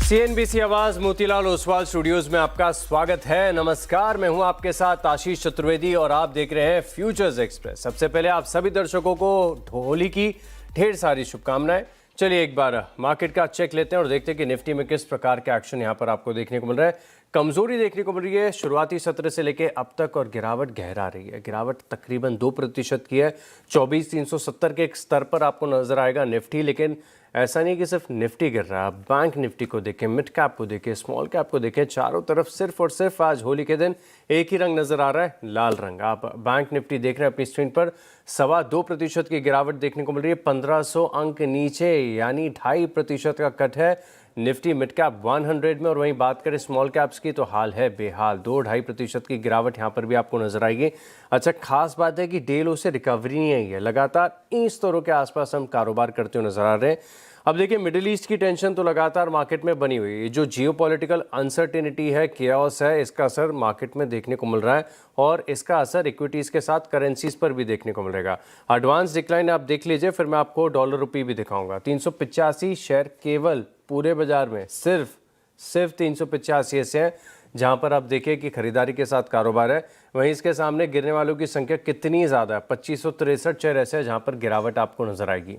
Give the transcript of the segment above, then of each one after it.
CNBC आवाज Motilal Oswal studios में आपका स्वागत है। नमस्कार, मैं हूं आपके साथ आशीष चतुर्वेदी और आप देख रहे हैं फ्यूचर्स एक्सप्रेस। सबसे पहले आप सभी दर्शकों को होली की ढेर सारी शुभकामनाएं। चलिए एक बार मार्केट का चेक लेते हैं और देखते हैं कि निफ्टी में किस प्रकार के एक्शन यहां पर आपको देखने को मिल रहा है। कमजोरी देखने को मिल रही है शुरुआती सत्र से लेकर अब तक और गिरावट गहरा रही है। गिरावट तकरीबन 2% की है। 24,370 के एक स्तर पर आपको नजर आएगा निफ्टी। लेकिन ऐसा नहीं कि सिर्फ निफ्टी गिर रहा है। बैंक निफ्टी को देखें, मिड कैप को देखें, स्मॉल कैप को देखें, चारों तरफ सिर्फ और सिर्फ आज होली के दिन एक ही रंग नजर आ रहा है, लाल रंग। आप बैंक निफ्टी देख रहे हैं अपनी स्क्रीन पर, 2.25% की गिरावट देखने को मिल रही है। 1500 अंक नीचे, यानी 2.5% का कट है निफ्टी मिड कैप 100 में। और वहीं बात करें स्मॉल कैप्स की तो हाल है बेहाल, 2-2.5% की गिरावट यहाँ पर भी आपको नजर आएगी। अच्छा, खास बात है कि डे लो से रिकवरी नहीं आई है। लगातार इन स्तरों के आसपास हम कारोबार करते हुए नजर आ रहे हैं। अब देखिए, मिडिल ईस्ट की टेंशन तो लगातार मार्केट में बनी हुई है। जो जियोपॉलिटिकल अनसर्टेनिटी है, केओस है, इसका असर मार्केट में देखने को मिल रहा है और इसका असर इक्विटीज के साथ करेंसीज पर भी देखने को मिलेगा। एडवांस डिक्लाइन आप देख लीजिए, फिर मैं आपको डॉलर रुपये भी दिखाऊंगा। 385 शेयर केवल पूरे बाजार में सिर्फ 385 ऐसे हैं जहां पर आप देखिए कि खरीदारी के साथ कारोबार है। वहीं इसके सामने गिरने वालों की संख्या कितनी ज़्यादा है, 2563 शेयर ऐसे हैं जहां पर गिरावट आपको नजर आएगी।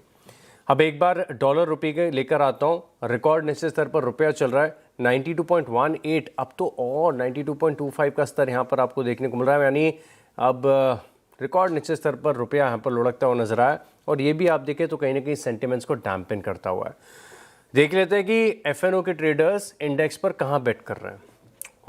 अब एक बार डॉलर रुपये के लेकर आता हूं। रिकॉर्ड निश्चित स्तर पर रुपया चल रहा है 92.18, अब तो और 92.25 का स्तर यहां पर आपको देखने को मिल रहा है। यानी अब रिकॉर्ड निश्चित स्तर पर रुपया यहां पर लुढ़कता हुआ नजर आया और ये भी आप देखें तो कहीं ना कहीं सेंटिमेंट्स को डैम्पन करता हुआ है। देख लेते हैं कि एफएनओ के ट्रेडर्स इंडेक्स पर कहां बेट कर रहे हैं।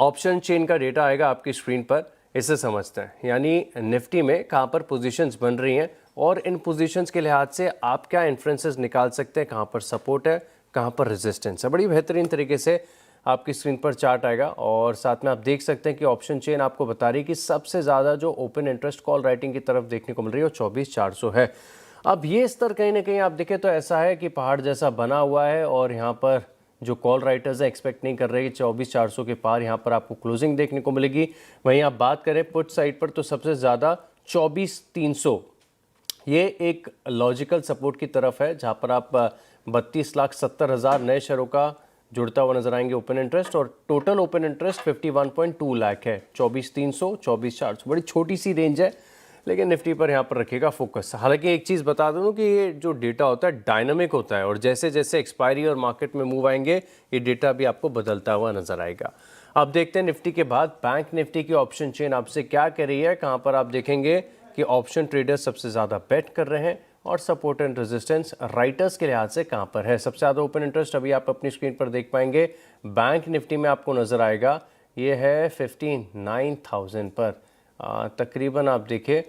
ऑप्शन चेन का डेटा आएगा आपकी स्क्रीन पर, इसे समझते हैं। यानी निफ्टी में कहां पर पोजीशंस बन रही हैं और इन पोजीशंस के लिहाज से आप क्या इन्फ्लुएंसेस निकाल सकते हैं, कहां पर सपोर्ट है, कहां पर रेजिस्टेंस है। बड़ी बेहतरीन तरीके से आपकी स्क्रीन पर चार्ट आएगा और साथ में आप देख सकते हैं कि ऑप्शन चेन आपको बता रही है कि सबसे ज़्यादा जो ओपन इंटरेस्ट कॉल राइटिंग की तरफ देखने को मिल रही है वो 24,400 है। अब ये स्तर कहीं ना कहीं आप देखें तो ऐसा है कि पहाड़ जैसा बना हुआ है और यहाँ पर जो कॉल राइटर्स हैं एक्सपेक्ट नहीं कर रहे कि 24,400 के पार यहाँ पर आपको क्लोजिंग देखने को मिलेगी। वहीं आप बात करें पुट साइड पर तो सबसे ज़्यादा 24,300, ये एक लॉजिकल सपोर्ट की तरफ है जहाँ पर आप 32,70,000 नए शेयरों का जुड़ता हुआ नजर आएंगे ओपन इंटरेस्ट। और टोटल ओपन इंटरेस्ट 51.2 लाख है। 24,300, 24,400, बड़ी छोटी सी रेंज है, लेकिन निफ्टी पर यहाँ पर रखेगा फोकस। हालांकि एक चीज़ बता दूँ कि ये जो डेटा होता है डायनामिक होता है और जैसे जैसे एक्सपायरी और मार्केट में मूव आएंगे ये डेटा भी आपको बदलता हुआ नजर आएगा। अब देखते हैं निफ्टी के बाद बैंक निफ्टी की ऑप्शन चेन आपसे क्या कह रही है। कहाँ पर आप देखेंगे कि ऑप्शन ट्रेडर्स सबसे ज़्यादा बेट कर रहे हैं और सपोर्ट एंड रेजिस्टेंस राइटर्स के लिहाज से कहाँ पर है। सबसे ज़्यादा ओपन इंटरेस्ट अभी आप अपनी स्क्रीन पर देख पाएंगे बैंक निफ्टी में आपको नज़र आएगा, ये है 59,000 पर। तकरीबन आप देखें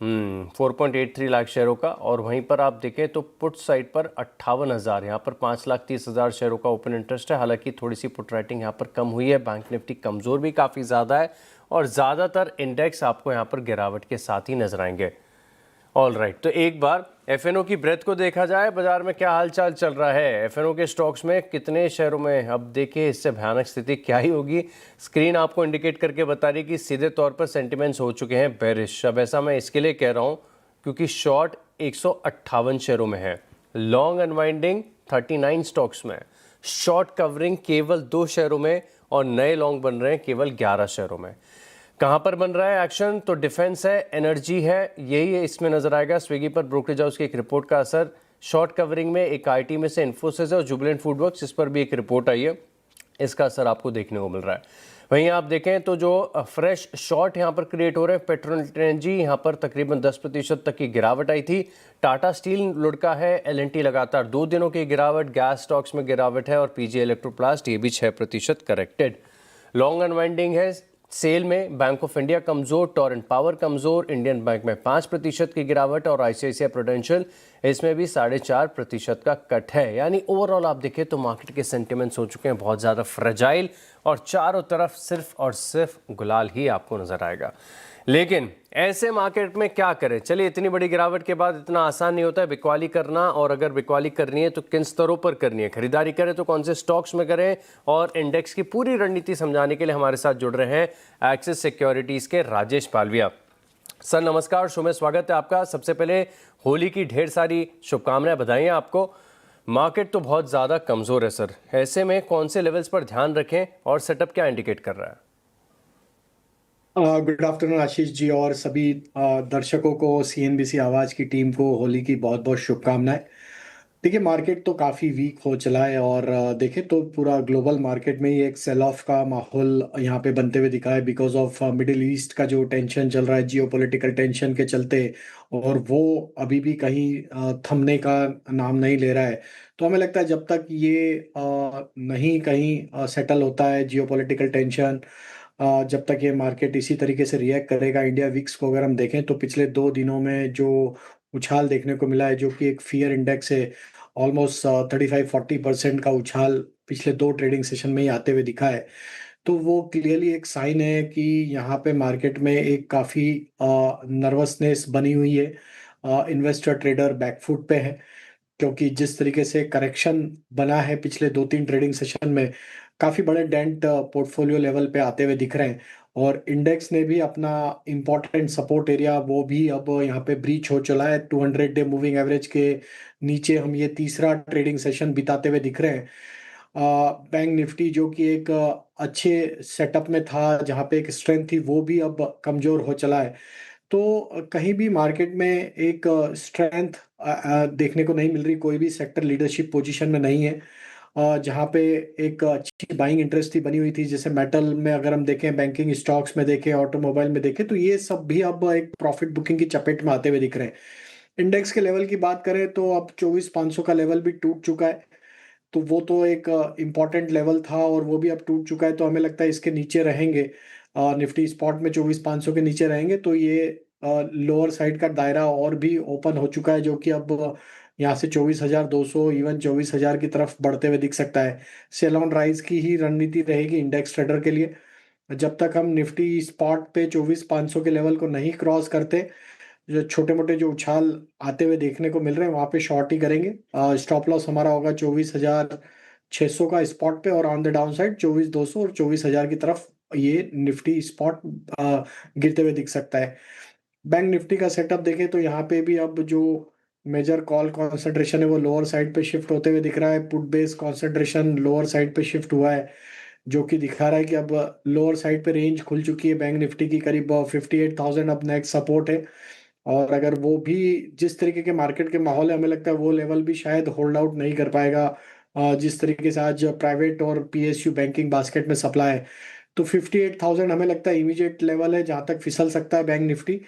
4.83 लाख शेयरों का। और वहीं पर आप देखें तो पुट साइड पर 58,000, यहाँ पर 5,30,000 शेयरों का ओपन इंटरेस्ट है। हालांकि थोड़ी सी पुट राइटिंग यहाँ पर कम हुई है, बैंक निफ्टी कमज़ोर भी काफ़ी ज़्यादा है और ज़्यादातर इंडेक्स आपको यहाँ पर गिरावट के साथ ही नजर आएंगे। ऑल राइट, तो एक बार एफएनओ की ब्रेथ को देखा जाए, बाजार में क्या हालचाल चल रहा है, एफएनओ के स्टॉक्स में कितने शेयरों में। अब देखिए इससे भयानक स्थिति क्या ही होगी। स्क्रीन आपको इंडिकेट करके बता रही है कि सीधे तौर पर सेंटिमेंट्स हो चुके हैं बेरिश। अब ऐसा मैं इसके लिए कह रहा हूँ क्योंकि शॉर्ट 158 शेयरों में है, लॉन्ग अनवाइंडिंग 39 स्टॉक्स में, शॉर्ट कवरिंग केवल 2 शेयरों में और नए लॉन्ग बन रहे हैं केवल 11 शेयरों में। कहां पर बन रहा है एक्शन, तो डिफेंस है, एनर्जी है, यही है इसमें नजर आएगा। स्विगी पर ब्रोकरेज हाउस की एक रिपोर्ट का असर, शॉर्ट कवरिंग में एक आईटी में से इन्फोसिस है और जुबिलेंट फूडवर्क्स, इस पर भी एक रिपोर्ट आई है, इसका असर आपको देखने को मिल रहा है। वहीं आप देखें तो जो फ्रेश शॉर्ट यहां पर क्रिएट हो रहे हैं, पेट्रोल एनर्जी यहां पर तकरीबन 10% तक की गिरावट आई थी। टाटा स्टील लुढ़का है, एलएनटी लगातार 2 दिनों की गिरावट, गैस स्टॉक्स में गिरावट है और पीजी इलेक्ट्रोप्लास्ट ये भी 6% करेक्टेड। लॉन्ग अनवाइंडिंग है, सेल में बैंक ऑफ इंडिया कमजोर, टोरेंट पावर कमजोर, इंडियन बैंक में 5% की गिरावट और आईसीआईसीआई प्रूडेंशियल इसमें भी 4.5% का कट है। यानी ओवरऑल आप देखें तो मार्केट के सेंटिमेंट्स हो चुके हैं बहुत ज़्यादा फ्रेजाइल और चारों तरफ सिर्फ और सिर्फ गुलाल ही आपको नजर आएगा। लेकिन ऐसे मार्केट में क्या करें। चलिए, इतनी बड़ी गिरावट के बाद इतना आसान नहीं होता है बिकवाली करना, और अगर बिकवाली करनी है तो किन स्तरों पर करनी है, खरीदारी करें तो कौन से स्टॉक्स में करें, और इंडेक्स की पूरी रणनीति समझाने के लिए हमारे साथ जुड़ रहे हैं एक्सिस सिक्योरिटीज़ के राजेश पालविया। सर नमस्कार, शो में स्वागत है आपका। सबसे पहले होली की ढेर सारी शुभकामनाएं, बधाई आपको। मार्केट तो बहुत ज़्यादा कमज़ोर है सर। ऐसे में कौन से लेवल्स पर ध्यान रखें और सेटअप क्या इंडिकेट कर रहा है? गुड आफ्टरनून आशीष जी और सभी दर्शकों को, सीएनबीसी आवाज की टीम को होली की बहुत बहुत शुभकामनाएं। देखिए, मार्केट तो काफ़ी वीक हो चला है और देखें तो पूरा ग्लोबल मार्केट में ही एक सेल ऑफ का माहौल यहाँ पे बनते हुए दिखा है बिकॉज ऑफ मिडिल ईस्ट का जो टेंशन चल रहा है, जियोपॉलिटिकल टेंशन के चलते। और वो अभी भी कहीं थमने का नाम नहीं ले रहा है। तो हमें लगता है जब तक ये नहीं कहीं सेटल होता है जियोपॉलिटिकल टेंशन, जब तक ये मार्केट इसी तरीके से रिएक्ट करेगा। इंडिया विक्स को अगर हम देखें तो पिछले 2 दिनों में जो उछाल देखने को मिला है, जो कि एक फियर इंडेक्स है, ऑलमोस्ट 35-40% का उछाल पिछले 2 ट्रेडिंग सेशन में ही आते हुए दिखा है। तो वो क्लियरली एक साइन है कि यहाँ पे मार्केट में एक काफ़ी नर्वसनेस बनी हुई है। इन्वेस्टर ट्रेडर बैकफुट पे है, क्योंकि जिस तरीके से करेक्शन बना है पिछले 2-3 ट्रेडिंग सेशन में, काफी बड़े डेंट पोर्टफोलियो लेवल पे आते हुए दिख रहे हैं। और इंडेक्स ने भी अपना इंपॉर्टेंट सपोर्ट एरिया वो भी अब यहाँ पे ब्रीच हो चला है। 200 डे मूविंग एवरेज के नीचे हम ये तीसरा ट्रेडिंग सेशन बिताते हुए दिख रहे हैं। बैंक निफ्टी जो कि एक अच्छे सेटअप में था, जहाँ पे एक स्ट्रेंथ थी, वो भी अब कमजोर हो चला है। तो कहीं भी मार्केट में एक स्ट्रेंथ देखने को नहीं मिल रही। कोई भी सेक्टर लीडरशिप पोजीशन में नहीं है। जहाँ पे एक अच्छी बाइंग इंटरेस्ट थी बनी हुई थी, जैसे मेटल में अगर हम देखें, बैंकिंग स्टॉक्स में देखें, ऑटोमोबाइल में देखें, तो ये सब भी अब एक प्रॉफिट बुकिंग की चपेट में आते हुए दिख रहे हैं। इंडेक्स के लेवल की बात करें तो अब 24,500 का लेवल भी टूट चुका है। तो वो तो एक इम्पॉर्टेंट लेवल था और वो भी अब टूट चुका है। तो हमें लगता है इसके नीचे रहेंगे। निफ्टी स्पॉट में 24,500 के नीचे रहेंगे तो ये लोअर साइड का दायरा और भी ओपन हो चुका है, जो कि अब यहाँ से 24,200, इवन 24,000 की तरफ बढ़ते हुए दिख सकता है। सेल ऑन राइज की ही रणनीति रहेगी इंडेक्स ट्रेडर के लिए। जब तक हम निफ्टी स्पॉट पे 24,500 के लेवल को नहीं क्रॉस करते, जो छोटे मोटे जो उछाल आते हुए देखने को मिल रहे हैं, वहां पे शॉर्ट ही करेंगे। स्टॉप लॉस हमारा होगा 24,600 का स्पॉट पे, और ऑन द डाउन साइड 24,200 और 24,000 की तरफ ये निफ्टी स्पॉट गिरते हुए दिख सकता है। बैंक निफ्टी का सेटअप देखें तो यहाँ पे भी अब जो मेजर कॉल कॉन्सेंट्रेशन है वो लोअर साइड पे शिफ्ट होते हुए दिख रहा है। Put base concentration lower side पे शिफ्ट हुआ है, जो कि दिखा रहा है कि अब लोअर साइड पे रेंज खुल चुकी है बैंक निफ्टी की। करीब 58,000 अब नेक्स्ट सपोर्ट है। और अगर वो भी जिस तरीके के मार्केट के माहौल है, हमें लगता है वो लेवल भी शायद होल्ड आउट नहीं कर पाएगा। जिस तरीके से आज प्राइवेट और पीएसयू बैंकिंग बास्केट में सप्लाई है, तो 58,000 हमें लगता है इमीडिएट लेवल है जहां तक फिसल सकता है बैंक निफ्टी।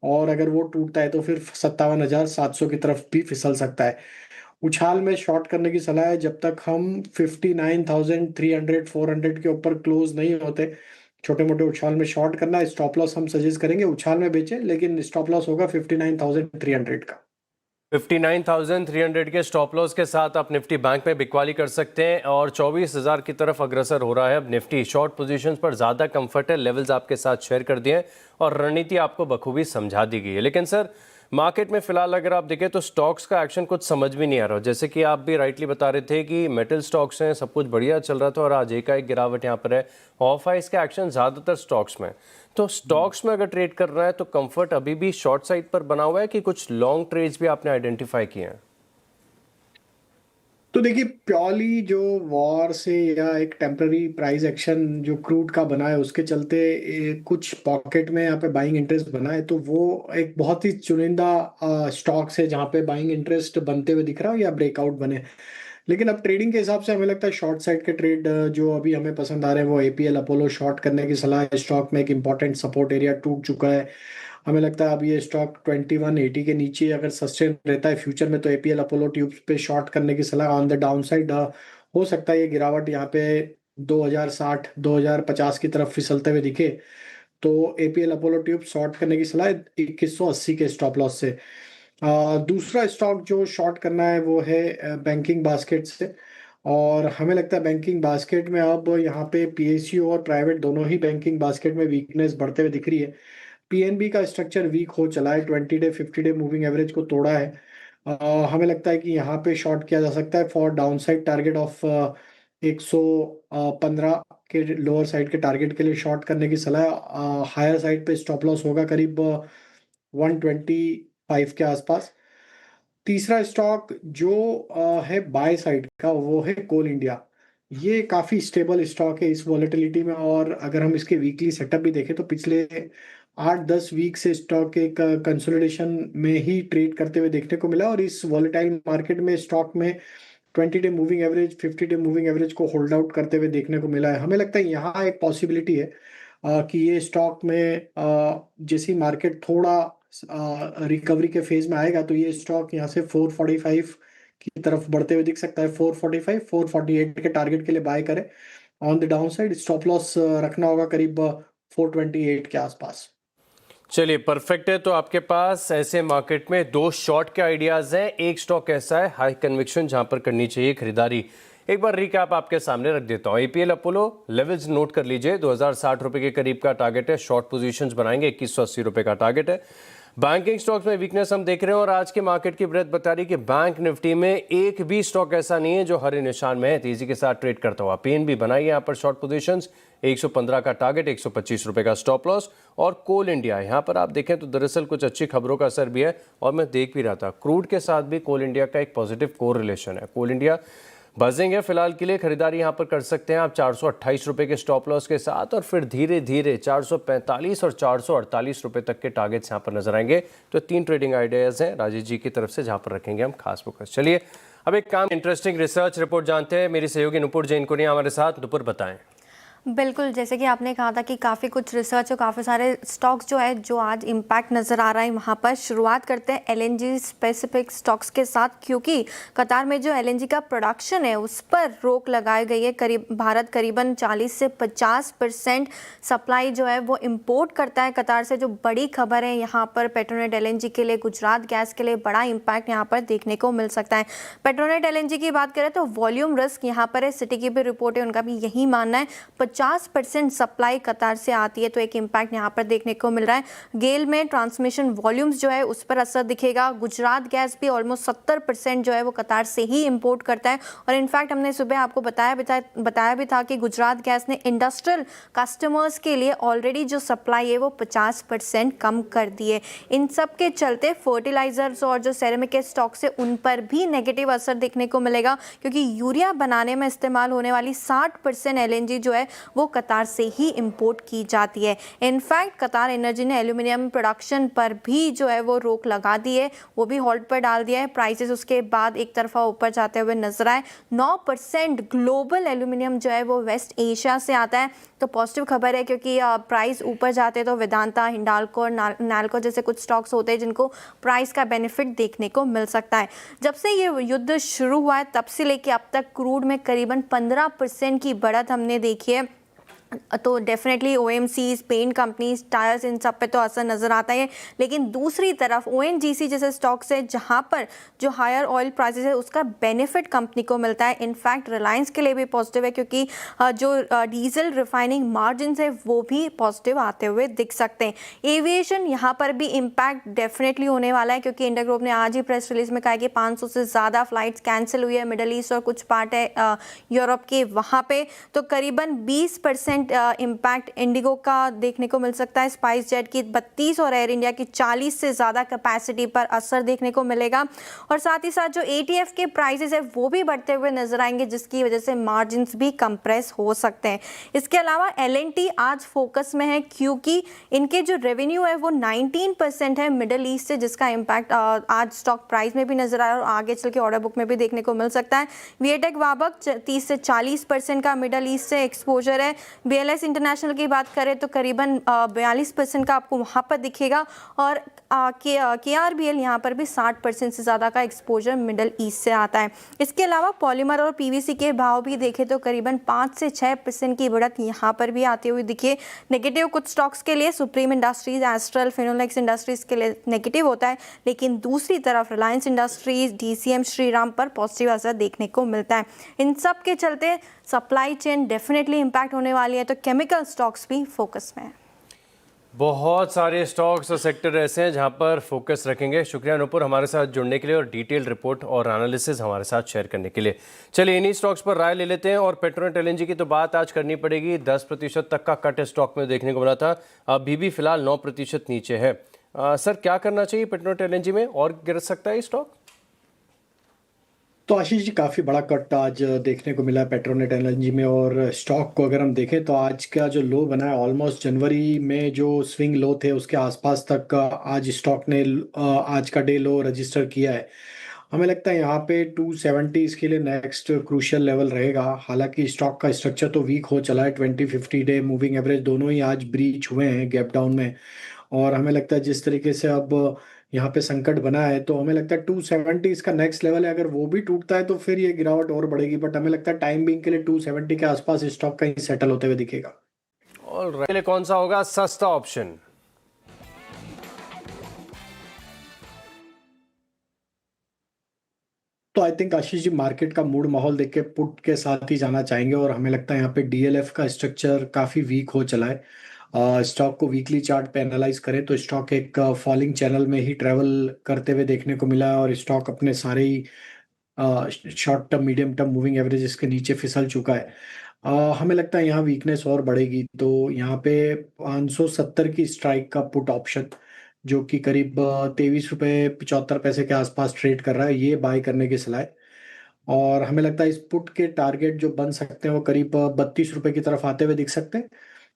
और अगर वो टूटता है तो फिर 57,700 की तरफ भी फिसल सकता है। उछाल में शॉर्ट करने की सलाह है जब तक हम 59,300 400 के ऊपर क्लोज नहीं होते। छोटे मोटे उछाल में शॉर्ट करना है। स्टॉप लॉस हम सजेस्ट करेंगे उछाल में बेचें, लेकिन स्टॉप लॉस होगा 59,300 का। 59,300 के स्टॉप लॉस के साथ आप निफ्टी बैंक में बिकवाली कर सकते हैं और 24,000 की तरफ अग्रसर हो रहा है अब निफ्टी। शॉर्ट पोजीशंस पर ज़्यादा कंफर्ट है, लेवल्स आपके साथ शेयर कर दिए हैं और रणनीति आपको बखूबी समझा दी गई है। लेकिन सर, मार्केट में फिलहाल अगर आप देखें तो स्टॉक्स का एक्शन कुछ समझ में नहीं आ रहा। जैसे कि आप भी राइटली बता रहे थे कि मेटल स्टॉक्स हैं, सब कुछ बढ़िया चल रहा था और आज एक गिरावट यहाँ पर है। ऑफ है इसका एक्शन ज़्यादातर स्टॉक्स में। तो स्टॉक्स में अगर ट्रेड कर रहा है तो कंफर्ट अभी भी शॉर्ट साइड पर बना हुआ है कि कुछ लॉन्ग ट्रेड्स भी आपने आइडेंटिफाई किए हैं? तो देखिए, प्योरली जो वॉर से या एक टेम्पररी प्राइस एक्शन जो क्रूड का बना है उसके चलते कुछ पॉकेट में यहाँ पे बाइंग इंटरेस्ट बना है, तो वो एक बहुत ही चुनिंदा स्टॉक्स है जहाँ पे बाइंग इंटरेस्ट बनते हुए दिख रहा है या ब्रेकआउट बने। लेकिन अब ट्रेडिंग के हिसाब से हमें लगता है शॉर्ट साइड के ट्रेड जो अभी हमें पसंद आ रहे हैं वो एपीएल अपोलो शॉर्ट करने की सलाह है। स्टॉक में एक इंपॉर्टेंट सपोर्ट एरिया टूट चुका है। हमें लगता है अब ये स्टॉक 2180 के नीचे अगर सस्टेन रहता है फ्यूचर में, तो एपीएल अपोलो ट्यूब्स पे शॉर्ट करने की सलाह। ऑन द डाउन साइड हो सकता है ये गिरावट यहाँ पे 2060 2050 की तरफ फिसलते हुए दिखे। तो एपीएल अपोलो ट्यूब शॉर्ट करने की सलाह 2180 के स्टॉप लॉस से। दूसरा स्टॉक जो शॉर्ट करना है वो है बैंकिंग बास्केट से। और हमें लगता है बैंकिंग बास्केट में अब यहाँ पे पीएसयू और प्राइवेट दोनों ही बैंकिंग बास्केट में वीकनेस बढ़ते हुए दिख रही है। पीएनबी का स्ट्रक्चर वीक हो चला है, 20 डे 50 डे मूविंग एवरेज को तोड़ा है। हमें लगता है कि यहाँ पे शॉर्ट किया जा सकता है for down side target of 115 के लोअर साइड के टारगेट के लिए शॉर्ट करने की सलाह। हायर साइड पे स्टॉप लॉस होगा करीब 125 के आसपास। तीसरा स्टॉक जो है बाय साइड का, वो है कोल इंडिया। ये काफ़ी स्टेबल स्टॉक है इस वॉलेटिलिटी में, और अगर हम इसके वीकली सेटअप भी देखें तो पिछले 8-10 वीक से स्टॉक एक कंसोलिडेशन में ही ट्रेड करते हुए देखने को मिला, और इस वॉलेटाइल मार्केट में स्टॉक में 20 day moving average, 50 day moving average को होल्ड आउट करते हुए देखने को मिला है। हमें लगता है यहाँ एक पॉसिबिलिटी है कि ये स्टॉक में जैसी मार्केट थोड़ा रिकवरी के फेज में आएगा, तो ये स्टॉक यहाँ से 445 की तरफ बढ़ते हुए दिख सकता है। 445, 448 के टारगेट के लिए बाय करें। On the down side stop loss रखना होगा करीब 428 के आसपास। चलिए, परफेक्ट है। तो आपके पास ऐसे मार्केट में दो शॉर्ट के आइडियाज हैं। एक स्टॉक ऐसा है हाई कन्विक्शन जहां पर करनी चाहिए खरीदारी। एक बार रिकैप आपके सामने रख देता हूं। एपीएल अपोलो लेवल्स नोट कर लीजिए। 2060 रुपए के करीब का टारगेट है। शॉर्ट पोजीशंस बनाएंगे। 2180 रुपए का टारगेट है। बैंकिंग स्टॉक्स में वीकनेस हम देख रहे हैं, और आज के मार्केट की ब्रेथ बता रही कि बैंक निफ्टी में एक भी स्टॉक ऐसा नहीं है जो हरे निशान में है, तेजी के साथ ट्रेड करता हुआ। पीएनबी बनाई यहाँ पर शॉर्ट पोजीशंस, 115 का टारगेट, 125 रुपए का स्टॉप लॉस। और कोल इंडिया यहाँ पर आप देखें तो दरअसल कुछ अच्छी खबरों का असर भी है, और मैं देख भी रहा था क्रूड के साथ भी कोल इंडिया का एक पॉजिटिव कोर रिलेशन है। कोल इंडिया बजिंग है फिलहाल के लिए। खरीदारी यहाँ पर कर सकते हैं आप 428 रुपए के स्टॉप लॉस के साथ, और फिर धीरे धीरे 445 और 448 रुपए तक के टारगेट्स यहाँ पर नजर आएंगे। तो 3 ट्रेडिंग आइडियाज हैं राजेश जी की तरफ से, जहाँ पर रखेंगे हम खास फोकस। चलिए अब एक काम, इंटरेस्टिंग रिसर्च रिपोर्ट जानते हैं। मेरी सहयोगी नुपुर जैन को नहीं हमारे साथ। नुपुर बताएं। बिल्कुल, जैसे कि आपने कहा था कि काफ़ी कुछ रिसर्च और काफ़ी सारे स्टॉक्स जो है जो आज इम्पैक्ट नज़र आ रहा है वहाँ पर। शुरुआत करते हैं एलएनजी स्पेसिफिक स्टॉक्स के साथ, क्योंकि कतार में जो एलएनजी का प्रोडक्शन है उस पर रोक लगाई गई है। भारत करीबन 40 से 50% सप्लाई जो है वो इम्पोर्ट करता है कतार से। जो बड़ी खबर है यहाँ पर पेट्रोनेट एलएनजी के लिए, गुजरात गैस के लिए बड़ा इम्पैक्ट यहाँ पर देखने को मिल सकता है। पेट्रोनेट एलएनजी की बात करें तो वॉल्यूम रिस्क यहाँ पर है। सिटी की भी रिपोर्ट है, उनका भी यही मानना है। 50% सप्लाई कतार से आती है, तो एक इम्पैक्ट यहाँ पर देखने को मिल रहा है। गेल में ट्रांसमिशन वॉल्यूम्स जो है उस पर असर दिखेगा। गुजरात गैस भी ऑलमोस्ट 70% जो है वो कतार से ही इंपोर्ट करता है। और इनफैक्ट हमने सुबह आपको बताया भी था कि गुजरात गैस ने इंडस्ट्रियल कस्टमर्स के लिए ऑलरेडी जो सप्लाई है वो 50% कम कर दी है। इन सब के चलते फर्टिलाइजर्स और जो सेरेमिक के स्टॉक्स है उन पर भी नेगेटिव असर देखने को मिलेगा, क्योंकि यूरिया बनाने में इस्तेमाल होने वाली 60% एलएनजी जो है वो कतार से ही इंपोर्ट की जाती है। इनफैक्ट कतार एनर्जी ने एल्यूमिनियम प्रोडक्शन पर भी जो है वो रोक लगा दी है, वो भी होल्ड पर डाल दिया है। प्राइसेस उसके बाद एक तरफा ऊपर जाते हुए नजर आए। 9% ग्लोबल एल्यूमिनियम जो है वो वेस्ट एशिया से आता है, तो पॉजिटिव खबर है, क्योंकि प्राइस ऊपर जाते तो वेदांता, हिंडाल्को और नाल्को जैसे कुछ स्टॉक्स होते हैं जिनको प्राइस का बेनिफिट देखने को मिल सकता है। जब से ये युद्ध शुरू हुआ है तब से लेके अब तक क्रूड में करीबन 15% की बढ़त हमने देखी है। तो definitely OMCs, paint companies, tyres, इन सब पे तो असर नज़र आता है। लेकिन दूसरी तरफ ओएनजीसी जैसे स्टॉक्स है जहाँ पर जो हायर ऑयल प्राइसेस है उसका बेनिफिट कंपनी को मिलता है। इनफैक्ट रिलायंस के लिए भी पॉजिटिव है, क्योंकि जो डीजल रिफाइनिंग मार्जिन है वो भी पॉजिटिव आते हुए दिख सकते हैं। एविएशन यहाँ पर भी इम्पैक्ट डेफिनेटली होने वाला है, क्योंकि इंडिया ग्रुप ने आज ही प्रेस रिलीज में कहा कि 500 से ज़्यादा फ्लाइट्स कैंसिल हुई है मिडल ईस्ट और कुछ पार्ट है यूरोप के वहाँ पे। तो करीबन 20% इम्पैक्ट इंडिगो का देखने को मिल सकता है। स्पाइस जेट की 32 और एयर इंडिया की 40 से ज़्यादा कैपेसिटी पर असर देखने को मिलेगा। और साथ ही साथ जो एटीएफ के प्राइसेस है वो भी बढ़ते हुए नजर आएंगे, जिसकी वजह से मार्जिन्स भी कंप्रेस हो सकते हैं। इसके अलावा एलएनटी आज फोकस में है, क्योंकि इनके जो रेवेन्यू है वो 19% है मिडल ईस्ट से, जिसका इम्पैक्ट आज स्टॉक प्राइस में भी नजर आ रहा है और आगे चल के ऑर्डर बुक में भी देखने को मिल सकता है। वीएटेक वाबक 30 से 40% का मिडल ईस्ट से एक्सपोजर है। बीएलएस इंटरनेशनल की बात करें तो करीबन 42% का आपको वहाँ पर दिखेगा। और केआरबीएल यहाँ पर भी 60% से ज़्यादा का एक्सपोजर मिडल ईस्ट से आता है। इसके अलावा पॉलीमर और पीवीसी के भाव भी देखें तो करीबन 5 से 6% की बढ़त यहाँ पर भी आती हुई दिखे। नेगेटिव कुछ स्टॉक्स के लिए supreme industries, astral, Finolex industries के लिए नेगेटिव होता है, लेकिन दूसरी तरफ रिलायंस इंडस्ट्रीज, डीसीएम, श्रीराम पर पॉजिटिव असर देखने को मिलता है। इन सब के चलते सप्लाई चेन डेफिनेटली इम्पैक्ट होने वाली है, तो केमिकल स्टॉक्स भी फोकस में है। बहुत सारे स्टॉक्स और सेक्टर ऐसे हैं जहां पर फोकस रखेंगे। शुक्रिया अनुपुर हमारे साथ जुड़ने के लिए और डिटेल रिपोर्ट और एनालिसिस हमारे साथ शेयर करने के लिए। चलिए इन्हीं स्टॉक्स पर राय ले लेते हैं। और पेट्रोनेट एलएनजी की तो बात आज करनी पड़ेगी। 10% तक का कट स्टॉक में देखने को मिला था, अभी भी फिलहाल 9% नीचे है। सर क्या करना चाहिए पेट्रोनेट एलएनजी में, और गिर सकता है स्टॉक? तो आशीष जी काफ़ी बड़ा कट आज देखने को मिला है पेट्रोनेट एनर्जी में। और स्टॉक को अगर हम देखें तो आज का जो लो बना है ऑलमोस्ट जनवरी में जो स्विंग लो थे उसके आसपास तक आज स्टॉक ने आज का डे लो रजिस्टर किया है। हमें लगता है यहाँ पे 270 इसके लिए नेक्स्ट क्रूशियल लेवल रहेगा। हालांकि स्टॉक का स्ट्रक्चर तो वीक हो चला है, 20-50 डे मूविंग एवरेज दोनों ही आज ब्रीच हुए हैं गैप डाउन में। और हमें लगता है जिस तरीके से अब यहाँ पे संकट बना है तो हमें लगता है 270 इसका नेक्स्ट लेवल है। अगर वो भी टूटता है तो फिर ये गिरावट और बढ़ेगी, बट हमें लगता है टाइम बिंग के लिए 270 के आसपास स्टॉक कहीं सेटल होते हुए दिखेगा। ऑलराइट, लिए कौन सा होगा सस्ता ऑप्शन? तो I think Ashish ji market का मूड माहौल देख के पुट के साथ ही जाना चाहेंगे। और हमें लगता है यहाँ पे डीएलएफ का स्ट्रक्चर काफ़ी वीक हो चला है। स्टॉक को वीकली चार्ट पे एनालाइज करें तो स्टॉक एक फॉलिंग चैनल में ही ट्रेवल करते हुए देखने को मिला है। और स्टॉक अपने सारे ही short term medium term moving averages के नीचे फिसल चुका है। हमें लगता है यहाँ वीकनेस और बढ़ेगी तो यहाँ पे 570 की स्ट्राइक का पुट ऑप्शन जो कि करीब 23 रुपये 75 पैसे के आसपास ट्रेड कर रहा है, ये बाय करने की सलाह है। और हमें लगता है इस पुट के टारगेट जो बन सकते हैं वो करीब 32 रुपये की तरफ आते हुए दिख सकते हैं।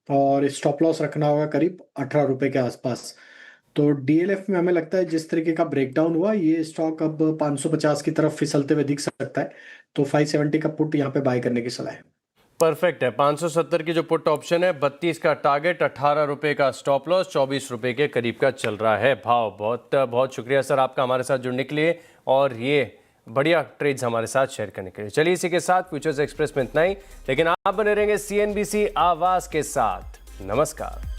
और स्टॉप लॉस रखना होगा करीब 18 रुपये के आसपास। तो डीएलएफ में हमें लगता है जिस तरीके का ब्रेकडाउन हुआ ये स्टॉक अब 550 की तरफ फिसलते हुए दिख सकता है। तो 570 का पुट यहाँ पे बाय करने की सलाह है। परफेक्ट है। 570 की जो पुट ऑप्शन है, 32 का टारगेट, 18 रुपये का स्टॉप लॉस, 24 रुपये के करीब का चल रहा है भाव। बहुत बहुत शुक्रिया सर आपका हमारे साथ जुड़ने के लिए और ये बढ़िया ट्रेड्स हमारे साथ शेयर करने के लिए। चलिए इसी के साथ फ्यूचर्स एक्सप्रेस में इतना ही, लेकिन आप बने रहेंगे CNBC आवाज़ के साथ। नमस्कार।